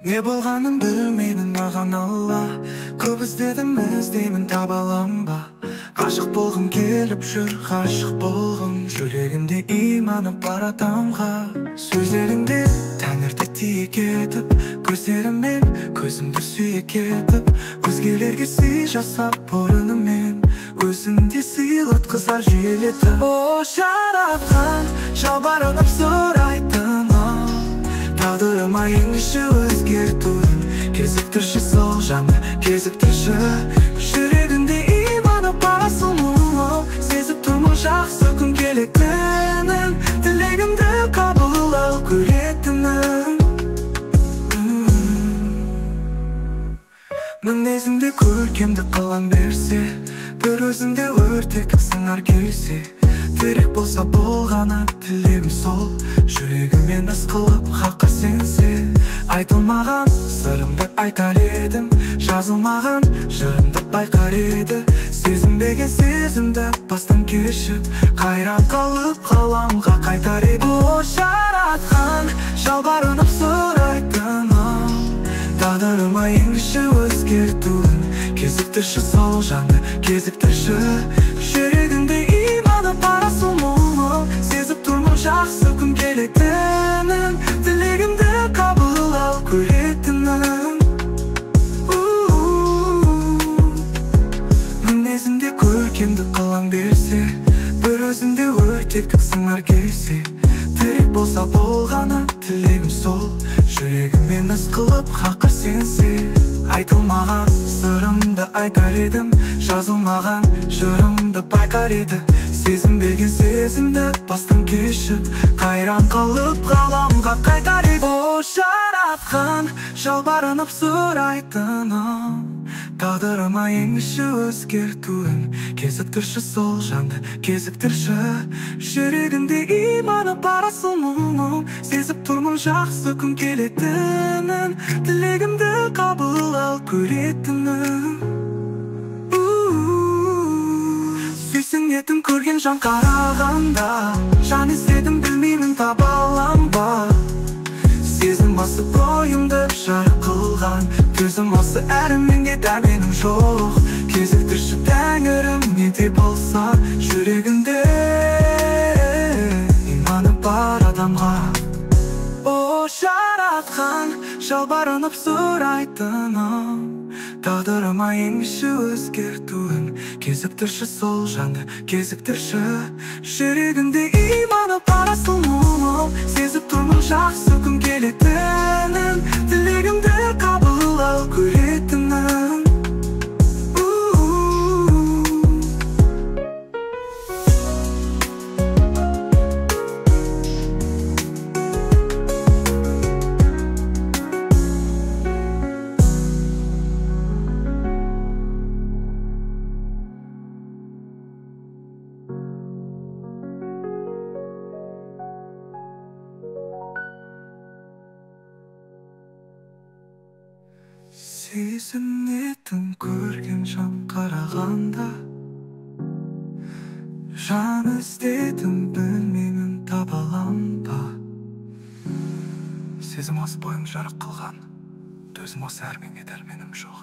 Не болғанын білмеймін, маған Алла. Көп іздедім, іздеймін, таба алам ба? Ғашық болғым келіп жүр, ғашық болғым. Жүрегімде иманы бар адамға. Сөздеріңде тәңірді тиек етіп, көздеріммен көзімді сүйек етіп, өзгелерге сый жасап бұрынымен өзіңде сыйлатқызар желетіп. О, жаратқан, жалбарынып сұрайтын тағдырыма еңіші өзгертуін, кезіктірші сол жанды, кезіктірші. Жүрегінде иманы бар асыл мұңым, сезіп тұрмын жақсы күн келетінін, тілегімді қабылдау көретінін. Мінезіңде көркемді қалам берсе, бір өзіңде өртек сыңар келсе, керек болса болғаны тілегім сол. Жүрегіммен із қылып хаққа сенсе, айтылмаған сырымды айтар едім, жазылмаған жырымды байқар еді. Сезінбеген сезімді бастан кешіп, қайран қалып қаламға қайтар еді. О, жаратқан, жалбарынып сұрайтын тағдырыма еңіші өзгертуін, кезіктірші сол жанды, кезіктірші. Жүрегінде иманы бар асыл мұңым, сезіп тұрмын жақсы күн келетінін, тілегімді қабылдау көретінін. Мінезіңде көркемді қалам берсе, бір өзіңде өртек сыңар келсе, керек болса болғаны тілегім сол. Жүрегіммен із қылып хаққа сенсе, айтылмаған сырымды айтар едім, жазылмаған жырымды байқар еді. Сезінбеген сезімді бастан кешіп, қайран қалып ғаламға қайтар еді. О, жаратқан, жалбарынып сұрайтын тағдырыма еңіші өзгертуін, кезіктірші сол жанды, кезіктірші. Жүрегінде иманы бар асыл мұңым, сезіп тұрмын жақсы күн келетінін, тілегімді қабылдау көретінін. Сүйсінетін көрген жан қарағанда, жан іздедім білмеймін, таба алам ба? Сезім басып бойымды жарық қылған, төзім осы әрі менде дәменім жоқ. Кезіктірші тәңірім не де болса, жүрегінде иманы бар адамға. О, жаратқан, жалбарынып сұрайтын тағдырыма еңіші өзгертуін, кезіктірші сол жанды, кезіктірші. Жүрегінде иманы бар асыл мұңым, сезіп тұрмын жақсы күн келетінін, тілегімді қабылдау көретінін. Сезінетін көрген жан қарағанда, жан іздедім білмеймін, таба алам ба? Сезім осы бойым жарық қылған, төзім осы әр менде дәрменім жоқ.